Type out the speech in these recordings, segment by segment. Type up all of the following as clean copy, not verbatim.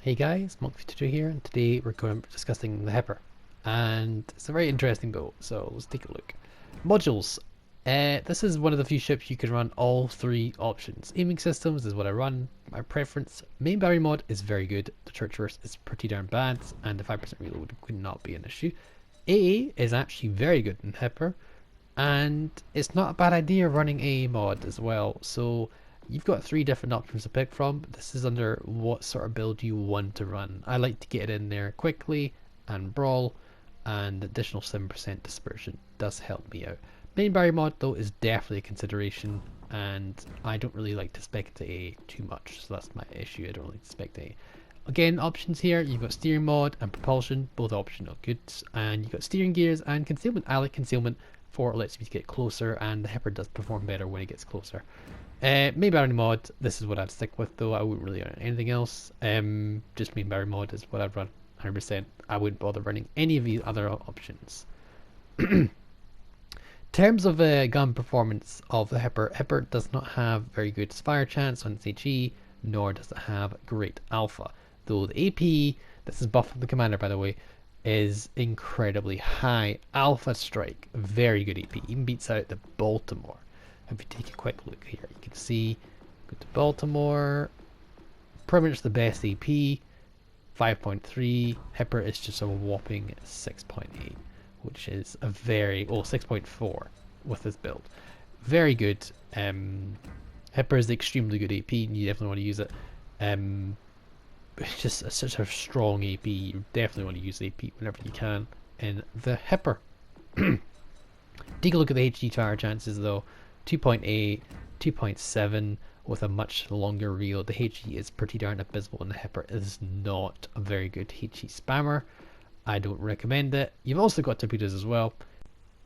Hey guys, Monk52 here, and today we're going to be discussing the Hipper. And it's a very interesting build, so let's take a look. Modules. This is one of the few ships you can run all three options. Aiming systems is what I run. My preference. Main battery mod is very good. The Churchverse is pretty darn bad, and the 5% reload could not be an issue. AA is actually very good in Hipper, and it's not a bad idea running AA mod as well. So you've got three different options to pick from. This is under what sort of build you want to run. I like to get it in there quickly and brawl, and additional 7% dispersion does help me out. Main barrier mod though is definitely a consideration, and I don't really like to spec into A too much, so that's my issue. I don't really spec A. Again, options here, you've got steering mod and propulsion, both optional goods, and you've got steering gears and concealment. I like concealment for it lets me get closer, and the Hipper does perform better when it gets closer. Main battery mod, this is what I'd stick with though. I wouldn't really run anything else. Just main battery mod is what I'd run 100%. I wouldn't bother running any of the other options. In terms of gun performance of the Hipper does not have very good fire chance on its HE, nor does it have great alpha. Though the AP, this is buff from the commander by the way, is incredibly high. Alpha strike, very good AP, even beats out the Baltimore. If you take a quick look here, you can see, go to Baltimore, pretty much the best AP, 5.3, Hipper is just a whopping 6.8, which is a very, 6.4 with this build. Very good. Hipper is extremely good AP, and you definitely want to use it. It's just such a strong AP, you definitely want to use AP whenever you can in the Hipper. Take a look at the HG fire chances though. 2.8, 2.7 with a much longer reload. The HE is pretty darn abysmal, and the Hipper is not a very good HE spammer. I don't recommend it. You've also got torpedoes as well,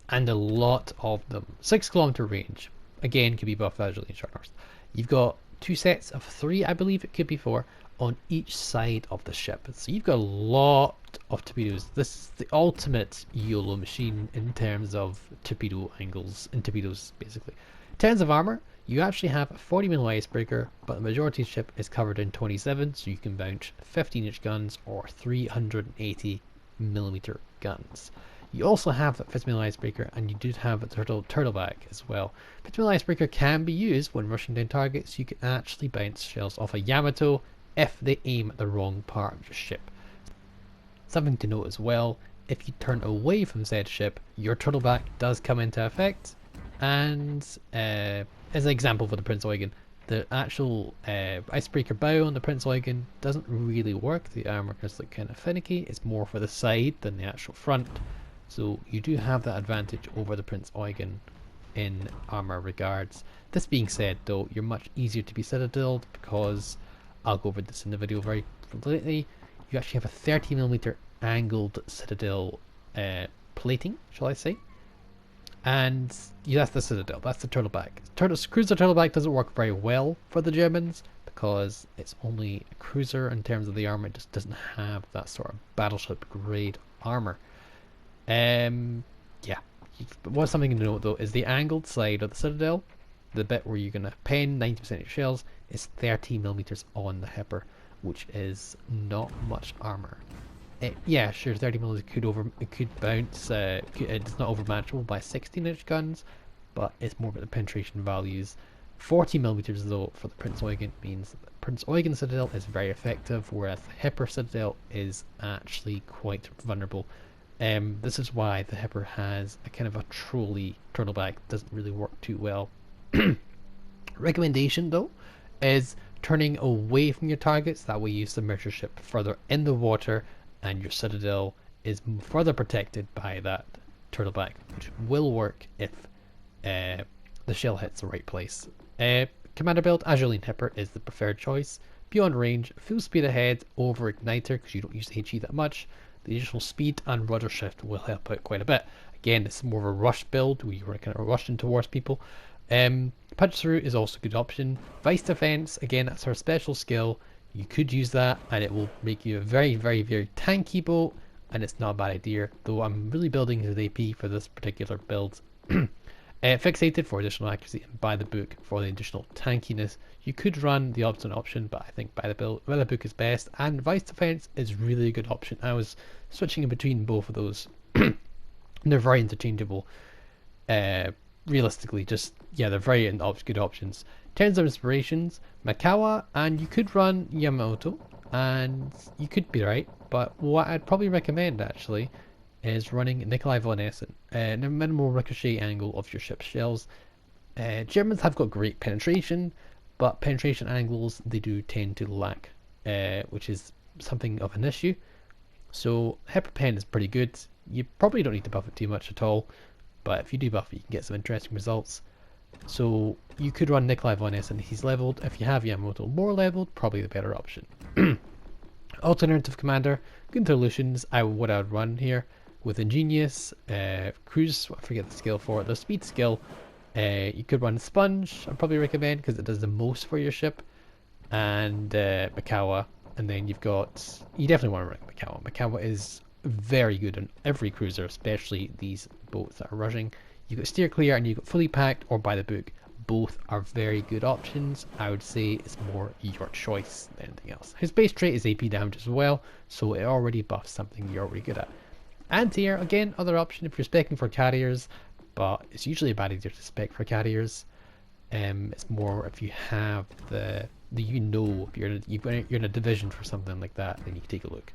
and a lot of them. 6 kilometer range, again, could be buffed visually in short bursts. You've got 2 sets of 3, I believe it could be 4, on each side of the ship. So you've got a lot of torpedoes. This is the ultimate YOLO machine in terms of torpedo angles and torpedoes basically. In terms of armor, you actually have a 40mm icebreaker, but the majority of the ship is covered in 27, so you can mount 15-inch guns or 380mm guns. You also have a 50mm icebreaker, and you do have a turtle bag as well. 50mm icebreaker can be used when rushing down targets. You can actually bounce shells off a Yamato if they aim at the wrong part of your ship. Something to note as well, if you turn away from said ship, your turtleback does come into effect, and as an example for the Prince Eugen, the actual icebreaker bow on the Prince Eugen doesn't really work. The armor is like kind of finicky. It's more for the side than the actual front, so you do have that advantage over the Prince Eugen in armor regards. This being said though, you're much easier to be citadeled because I'll go over this in the video very completely. You actually have a 30mm angled citadel plating, shall I say? And yeah, that's the citadel, that's the turtleback. Cruiser turtleback doesn't work very well for the Germans because it's only a cruiser in terms of the armor. It just doesn't have that sort of battleship grade armor. Yeah. But what's something to note though is the angled side of the citadel, the bit where you're going to pen 90% of your shells, is 30mm on the Hipper, which is not much armor. Yeah, sure, 30mm could bounce. It's not overmatchable by 16-inch guns, but it's more about the penetration values. 40mm though for the Prince Eugen means that the Prince Eugen Citadel is very effective, whereas the Hipper Citadel is actually quite vulnerable. This is why the Hipper has a kind of a trolley turtleback. Doesn't really work too well. Recommendation though is turning away from your targets. That way you submerge your ship further in the water, and your citadel is further protected by that turtleback, which will work if the shell hits the right place. Commander build, Azurine Hipper is the preferred choice. Beyond range, full speed ahead over igniter because you don't use the HE that much. The additional speed and rudder shift will help out quite a bit. Again, this is more of a rush build where you're kind of rushing towards people. Punch through is also a good option. Vice defense, again, that's our special skill. You could use that and it will make you a very, very, very tanky boat, and it's not a bad idea, though I'm really building his AP for this particular build. Fixated for additional accuracy, and by the book for the additional tankiness. You could run the alternate option, but I think by the book is best. And Vice Defense is really a good option. I was switching in between both of those. They're very interchangeable. Realistically, just yeah, they're very good options. Terms of Inspirations, Makawa, and you could run Yamamoto, and you could be right. But what I'd probably recommend actually is running Nikolai von Essen, and a minimal ricochet angle of your ship's shells. Germans have got great penetration, but penetration angles they do tend to lack, which is something of an issue. So Hyperpen is pretty good. You probably don't need to buff it too much at all, but if you do buff it, you can get some interesting results. So you could run Nikolai von Essen. He's leveled. If you have Yamamoto more leveled, probably the better option. Alternative Commander, Gunther Lucians, what I would run here with Ingenious, Cruise, I forget the skill for it, the speed skill. You could run Sponge, I'd probably recommend, because it does the most for your ship, and Makawa, and then you definitely want to run Makawa. Makawa is very good on every cruiser, especially these boats that are rushing. You've got Steer Clear and you've got Fully Packed or By the Book. Both are very good options. I would say it's more your choice than anything else. His base trait is AP damage as well, so it already buffs something you're already good at. Anti-air, again, other option if you're specing for carriers, but it's usually a bad idea to spec for carriers. It's more if you have if you're in a division for something like that, then you can take a look.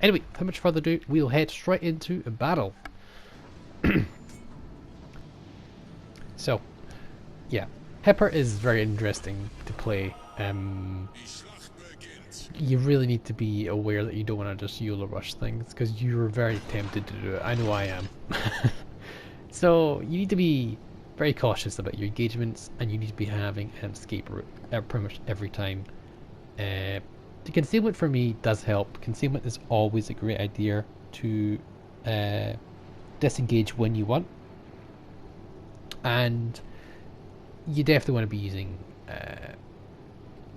Anyway, without much further ado, we'll head straight into a battle. So, yeah, Hipper is very interesting to play. You really need to be aware that you don't want to just YOLO rush things, because you're very tempted to do it. I know I am. So you need to be very cautious about your engagements, and you need to be having an escape route pretty much every time. The concealment for me does help. Concealment is always a great idea to disengage when you want, and you definitely want to be using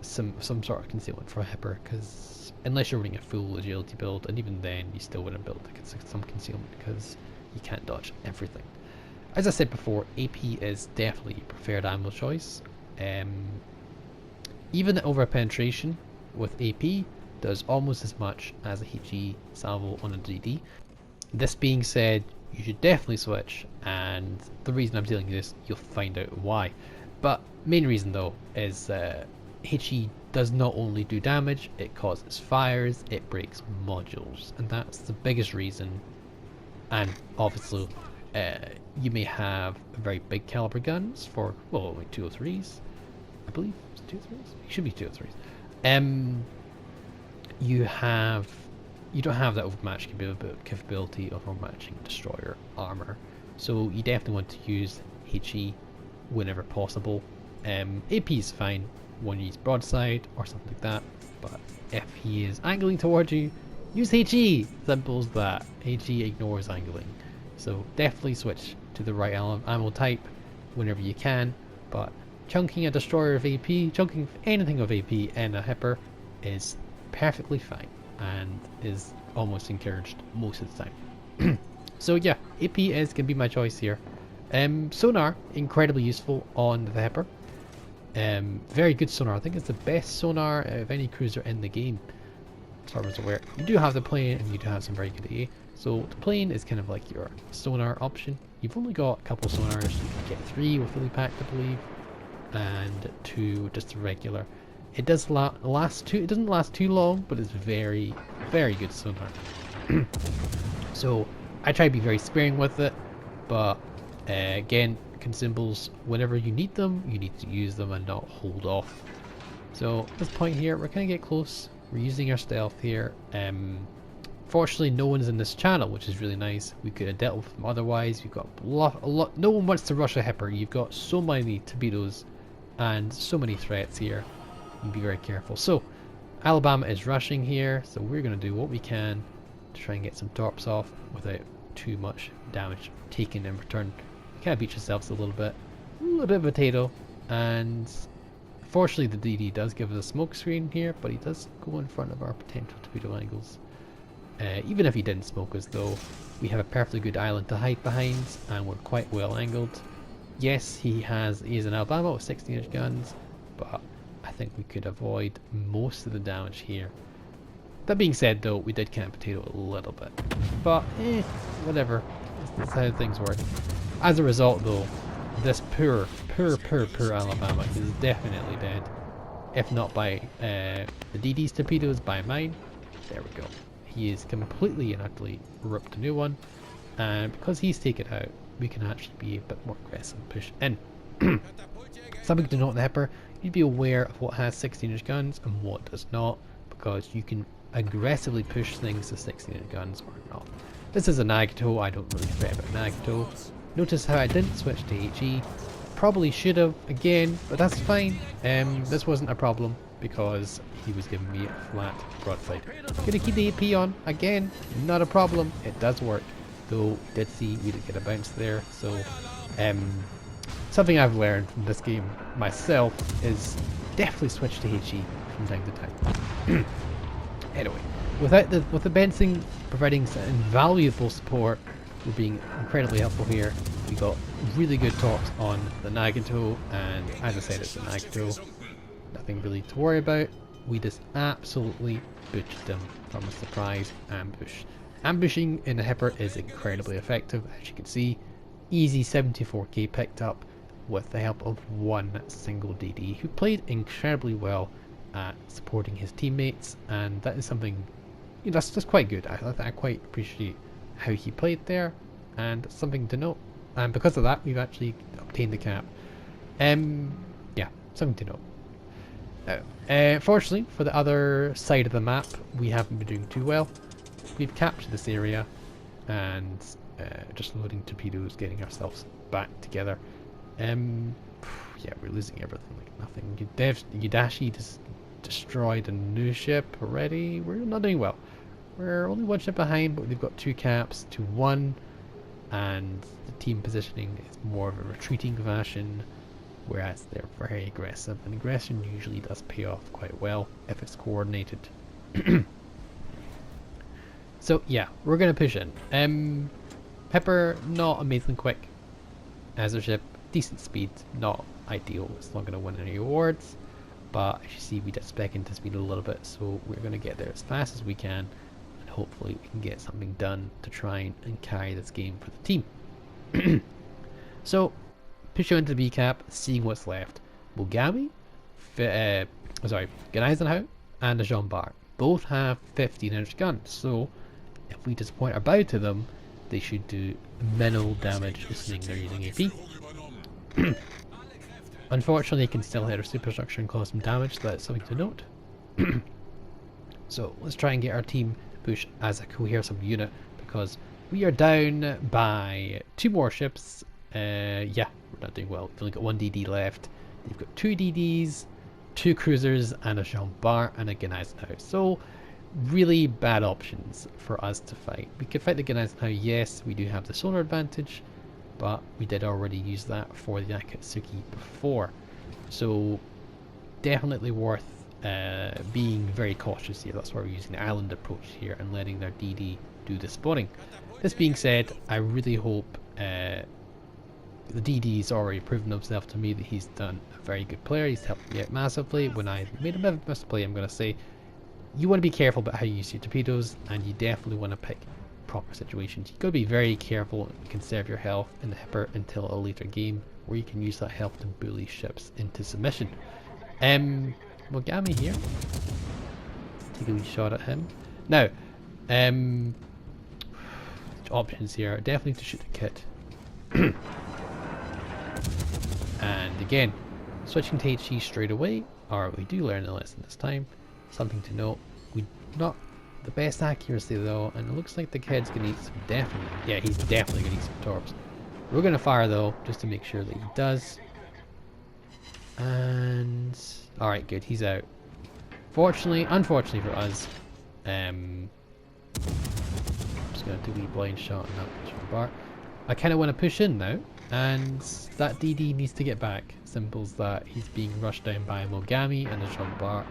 some sort of concealment for a Hipper, because unless you're running a full agility build, and even then you still wouldn't build some concealment because you can't dodge everything. As I said before, AP is definitely your preferred ammo choice. Even the over penetration with AP does almost as much as a HE salvo on a DD. This being said, you should definitely switch, and the reason I'm telling you this, you'll find out why. But main reason though is HE does not only do damage, it causes fires, it breaks modules, and that's the biggest reason. And obviously you may have very big caliber guns for, well, only 203s, I believe. It's 203s? It should be 203s. You don't have that overmatch capability of overmatching destroyer armor, so you definitely want to use HE whenever possible. AP is fine when you use broadside or something like that, but if he is angling towards you, use HE. Simple as that. HE ignores angling, so definitely switch to the right ammo type whenever you can. But chunking a destroyer of AP, chunking anything of AP in a Hipper is perfectly fine and is almost encouraged most of the time. So yeah, AP is going to be my choice here. Sonar, incredibly useful on the Hipper. Very good sonar. I think it's the best sonar of any cruiser in the game, as far as I'm aware. You do have the plane, and you do have some very good AA. So the plane is kind of like your sonar option. You've only got a couple sonars. You can get 3 with Fully Packed, I believe, and 2 just regular. It does last too. It doesn't last too long, but it's very, very good sonar. So I try to be very sparing with it, but again, consumables, whenever you need them, you need to use them and not hold off. So at this point here, we're gonna get close. We're using our stealth here. Fortunately, no one's in this channel, which is really nice. We could have dealt with them otherwise. You've got a lot. No one wants to rush a Hipper. You've got so many torpedoes and so many threats here. You be very careful. So Alabama is rushing here, so we're going to do what we can to try and get some torps off without too much damage taken in return. Kind of beat yourselves a little bit of a potato, and fortunately the DD does give us a smoke screen here, but he does go in front of our potential torpedo angles. Even if he didn't smoke us though, we have a perfectly good island to hide behind, and we're quite well angled. Yes, he is an Alabama with 16-inch guns, but I think we could avoid most of the damage here. That being said though, we did camp potato a little bit. But whatever. That's how things work. As a result though, this poor Alabama is definitely dead. If not by the DD's torpedoes, by mine. There we go. He is completely and utterly ripped a new one. And because he's taken out, we can actually be a bit more aggressive and push in. Something to note in the Hipper, you'd be aware of what has 16-inch guns and what does not, because you can aggressively push things to 16-inch guns or not. This is a Nagato, I don't really fret about Nagato. Notice how I didn't switch to HE. Probably should have again, but that's fine. This wasn't a problem because he was giving me a flat broadside. Gonna keep the AP on again, not a problem. It does work, though. Did see we did get a bounce there. So, something I've learned from this game myself is definitely switch to HE from time to time. Anyway, with the bouncing providing some invaluable support, we're being incredibly helpful here. We got really good talks on the Nagato, and as I said, it's a Nagato. Nothing really to worry about. We just absolutely butchered them from a surprise ambush. Ambushing in the Hipper is incredibly effective, as you can see. Easy 74k picked up with the help of one single DD who played incredibly well at supporting his teammates, and that is something, you know, that's quite good. I quite appreciate how he played there, and something to note. And because of that, we've actually obtained the cap. Yeah, something to note. Fortunately, for the other side of the map, we haven't been doing too well. We've captured this area, and just loading torpedoes, getting ourselves back together. Yeah, we're losing everything like nothing. Yudashi just destroyed a new ship already. We're not doing well. We're only one ship behind, but they've got 2 caps to 1, and the team positioning is more of a retreating fashion, whereas they're very aggressive, and aggression usually does pay off quite well if it's coordinated. So yeah, we're gonna push in. Pepper, not amazingly quick as a ship, decent speed, not ideal, it's not gonna win any awards, but as you see we did spec into speed a little bit, so we're gonna get there as fast as we can. Hopefully we can get something done to try and carry this game for the team. So, push you into the B cap, seeing what's left. Mogami, Gneisenau, and the Jean Bart both have 15-inch guns, so if we just point our bow to them, they should do minimal damage assuming they're using AP. Unfortunately, they can still hit our superstructure and cause some damage, so that's something to note. So, let's try and get our team push as a cohesive unit, because we are down by 2 warships. Yeah, we're not doing well. We've only got 1 DD left. They've got 2 DDs, 2 cruisers, and a Jean Bart and a Gneisenau. So really bad options for us to fight. We could fight the Gneisenau, yes, we do have the sonar advantage, but we did already use that for the Akatsuki before. So definitely worth being very cautious here. That's why we're using the island approach here and letting their DD do the spotting. This being said, I really hope the DD's already proven himself to me that he's done a very good player. He's helped me out massively. When I made a misplay, I'm going to say you want to be careful about how you use your torpedoes, and you definitely want to pick proper situations. You've got to be very careful and conserve your health in the Hipper until a later game where you can use that health to bully ships into submission. Mogami here. Let's take a wee shot at him. Now, options here are definitely to shoot the kit. And again, switching to HE straight away, or we do learn a lesson this time. Something to note, we not the best accuracy though, and it looks like the kid's gonna eat some he's definitely gonna eat some torps. We're gonna fire though, just to make sure that he does. And alright, good, he's out. Unfortunately for us, I'm just gonna do a wee blind shot on that bar. I kinda wanna push in now, and that DD needs to get back. Simple as that. He's being rushed down by Mogami and the Jean Bart,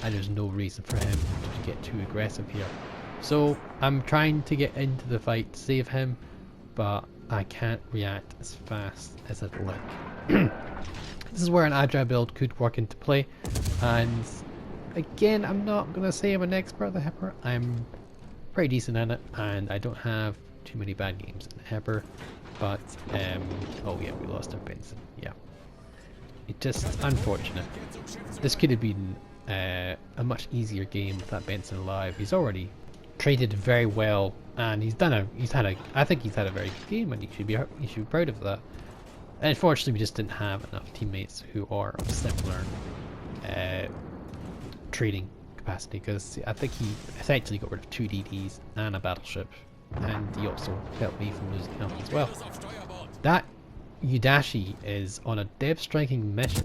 and there's no reason for him to get too aggressive here. So I'm trying to get into the fight to save him, but I can't react as fast as I'd like. This is where an agile build could work into play, and again, I'm not going to say I'm an expert at the Hipper. I'm pretty decent at it, and I don't have too many bad games in the Hipper, but oh yeah, we lost our Benson. Yeah, it's just unfortunate. This could have been a much easier game with that Benson alive. He's already traded very well, and I think he's had a very good game, and he should be proud of that. And unfortunately, we just didn't have enough teammates who are of similar trading capacity, because I think he essentially got rid of 2 DDs and a battleship, and he also helped me from losing health as well. That Udashi is on a dev striking mission.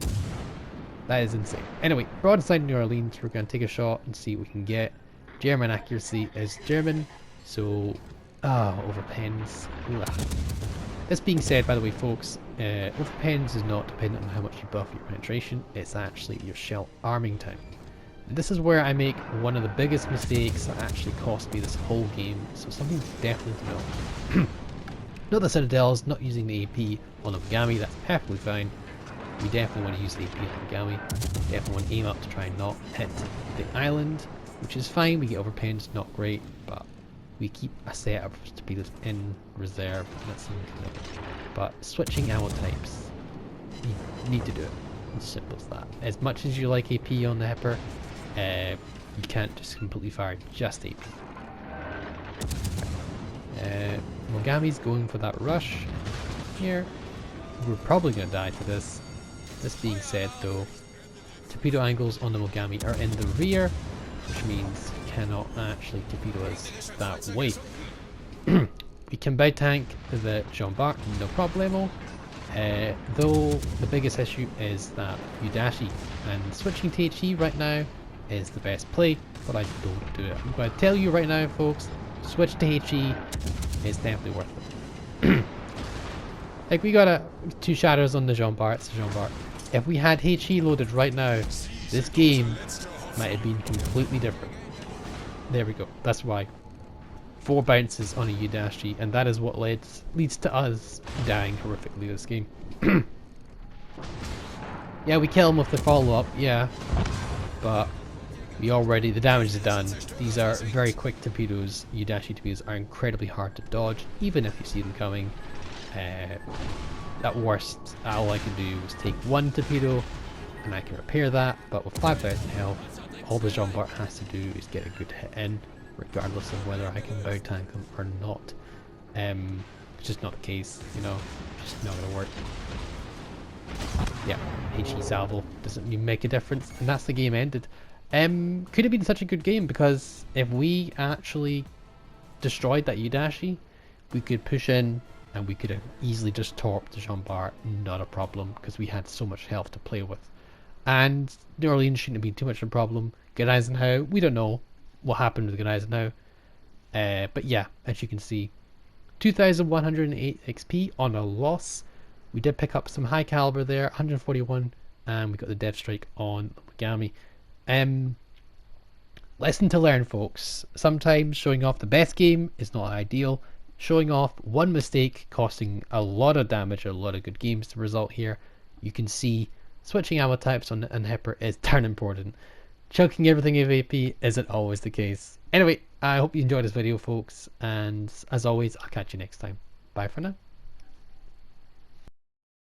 That is insane. Anyway, broadside New Orleans, we're going to take a shot and see what we can get. German accuracy is German, so over pens. Ugh. This being said, by the way, folks, over pens is not dependent on how much you buff your penetration, it's actually your shell arming time. And this is where I make one of the biggest mistakes that actually cost me this whole game, so something definitely to know. Not the Citadels, not using the AP on Omagami, that's perfectly fine. We definitely want to use the AP on Omagami. Definitely want to aim up to try and not hit the island, which is fine. We get overpens, not great, but we keep a setup of torpedoes in reserve. That's something. But switching ammo types, you need to do it. As simple as that. As much as you like AP on the Hipper, you can't just completely fire just AP. Mogami's going for that rush here. We're probably going to die to this. This being said though, torpedo angles on the Mogami are in the rear, which means you cannot actually torpedo us that way. We can bow tank the Jean Bart, no problemo. Though the biggest issue is that Udashi, and switching to HE right now is the best play, but I don't do it. I'm going to tell you right now, folks, switch to HE is definitely worth it. Like, we got 2 shadows on the Jean Bart, it's the Jean Bart. If we had HE loaded right now, this game might have been completely different. There we go, that's why. 4 bounces on a Udashi, and that is what leads to us dying horrifically this game. Yeah, we kill him with the follow-up, yeah, but the damage is done. These are very quick torpedoes. Udashi torpedoes are incredibly hard to dodge, even if you see them coming. At worst, all I can do is take 1 torpedo and I can repair that, but with 5,000 health, all the Jean Bart has to do is get a good hit in, regardless of whether I can bow tank them or not. It's just not the case, you know, just not gonna work. Yeah, HE salvo doesn't even make a difference, and that's the game ended. Could have been such a good game, because if we actually destroyed that Udashi, we could push in and we could have easily just torped the Jean Bart, not a problem, because we had so much health to play with. And New Orleans shouldn't have been too much of a problem. Gneisenau, we don't know what happened with Gneisenau. But yeah, as you can see, 2,108 XP on a loss. We did pick up some high caliber there, 141, and we got the dev strike on Mogami. Lesson to learn, folks. Sometimes showing off the best game is not ideal. Showing off one mistake costing a lot of damage, a lot of good games to result here. You can see switching ammo types on Hipper is darn important. Chucking everything in AP isn't always the case. Anyway, I hope you enjoyed this video, folks, and as always, I'll catch you next time. Bye for now.